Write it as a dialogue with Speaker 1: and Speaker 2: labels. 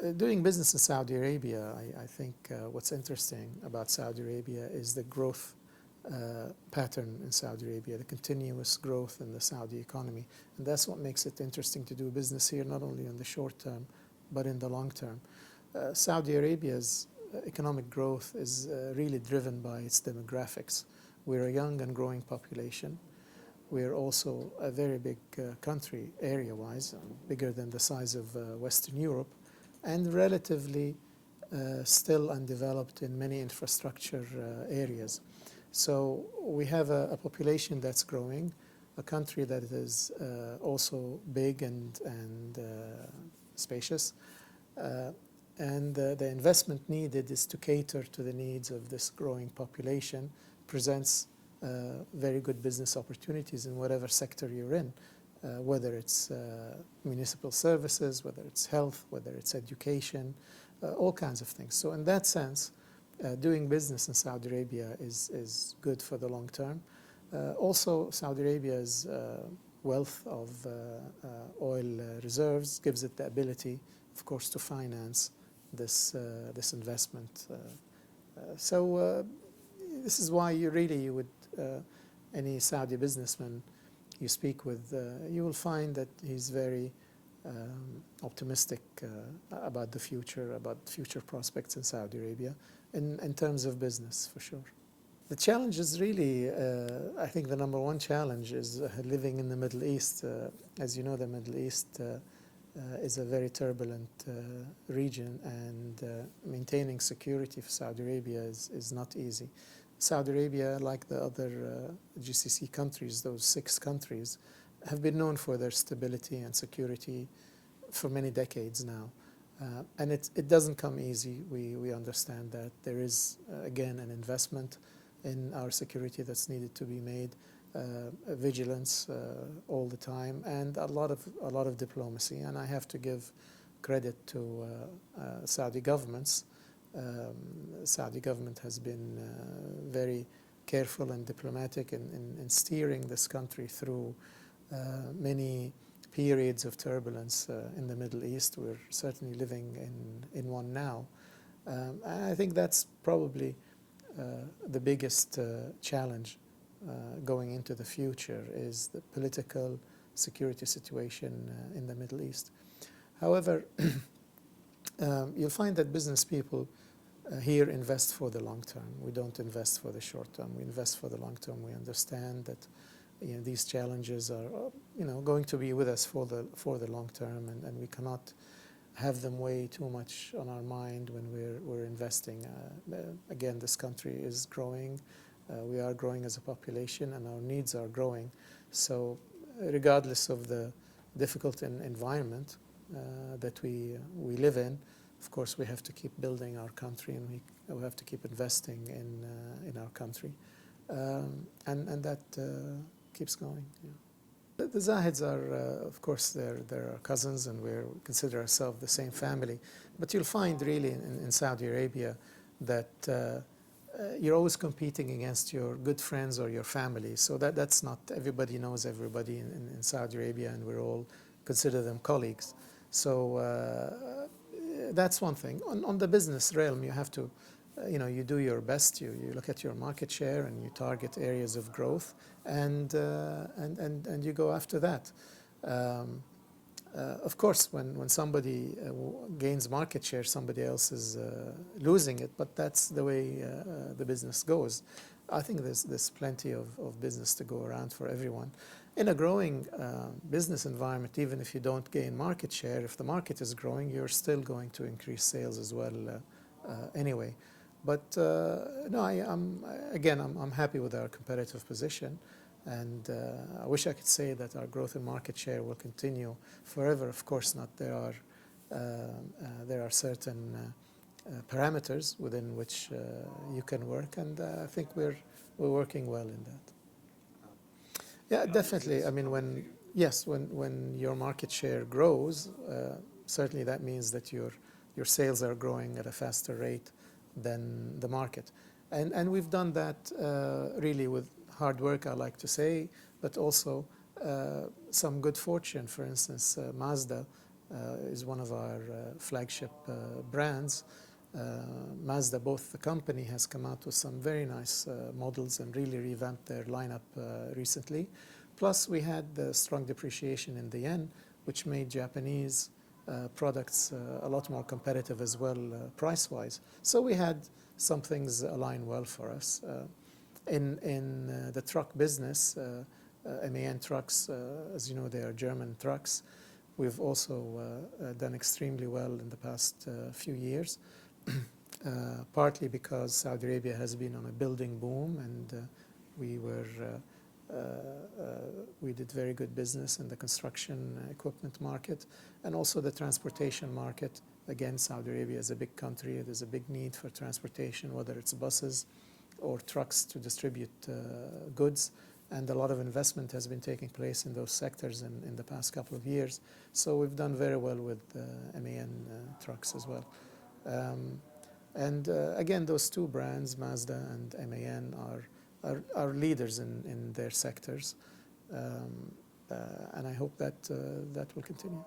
Speaker 1: Doing business in Saudi Arabia, I think what's interesting about Saudi Arabia is the growth pattern in Saudi Arabia, the continuous growth in the Saudi economy. And that's what makes it interesting to do business here, not only in the short term, but in the long term. Saudi Arabia's economic growth is really driven by its demographics. We're a young and growing population. We're also a very big country area-wise, bigger than the size of Western Europe, and relatively still undeveloped in many infrastructure areas. So we have a population that's growing, a country that is also big and spacious, and the investment needed is to cater to the needs of this growing population, presents very good business opportunities in whatever sector you're in, whether it's municipal services, whether it's health, whether it's education, all kinds of things. So in that sense, doing business in Saudi Arabia is good for the long term. Also, Saudi Arabia's wealth of oil reserves gives it the ability, of course, to finance this investment. So this is why you would, any Saudi businessman you speak with, you will find that he's very optimistic about the future prospects in Saudi Arabia in terms of business, for sure. The challenge is really, I think the number one challenge is living in the Middle East. As you know, the Middle East is a very turbulent region, and maintaining security for Saudi Arabia is not easy. Saudi Arabia, like the other GCC countries, those 6 countries, have been known for their stability and security for many decades now. And it doesn't come easy. We understand that. There is, again, an investment in our security that's needed to be made, vigilance all the time, and a lot of diplomacy. And I have to give credit to Saudi governments. Saudi government has been very careful and diplomatic in steering this country through many periods of turbulence in the Middle East. We're certainly living in one now. And I think that's probably the biggest challenge going into the future is the political security situation in the Middle East. However, you'll find that business people here invest for the long term. We don't invest for the short term. We invest for the long term. We understand that these challenges are going to be with us for the long term, and we cannot have them weigh too much on our mind when we're investing. Again, this country is growing. We are growing as a population, and our needs are growing. So regardless of the difficult environment that we live in, of course, we have to keep building our country, and we have to keep investing in our country. And that keeps going. Yeah. The Zahids are, of course, they're our cousins, and we consider ourselves the same family. But you'll find really in Saudi Arabia that you're always competing against your good friends or your family. So that's not, everybody knows everybody in Saudi Arabia, and we're all consider them colleagues. So that's one thing. On the business realm, you have to, you do your best. You look at your market share and you target areas of growth, and you go after that. Of course, when somebody gains market share, somebody else is losing it, but that's the way the business goes. I think there's plenty of business to go around for everyone. In a growing business environment, even if you don't gain market share, if the market is growing, you're still going to increase sales as well anyway. But no, I'm happy with our competitive position, and I wish I could say that our growth in market share will continue forever. Of course not. There are certain parameters within which you can work, and I think we're working well in that. Yeah, definitely. I mean, when your market share grows, certainly that means that your sales are growing at a faster rate than the market. And we've done that really with hard work, I like to say, but also some good fortune. For instance, Mazda is one of our flagship brands. Mazda, both the company has come out with some very nice models and really revamped their lineup recently. Plus, we had the strong depreciation in the yen, which made Japanese products a lot more competitive as well, price-wise. So we had some things align well for us. In the truck business, MAN trucks, as you know, they are German trucks. We've also done extremely well in the past few years, partly because Saudi Arabia has been on a building boom, and we did very good business in the construction equipment market, and also the transportation market. Again, Saudi Arabia is a big country. There's a big need for transportation, whether it's buses or trucks to distribute goods. And a lot of investment has been taking place in those sectors in the past couple of years. So we've done very well with MAN trucks as well. Again, those two brands, Mazda and MAN, are leaders in their sectors. And I hope that that will continue.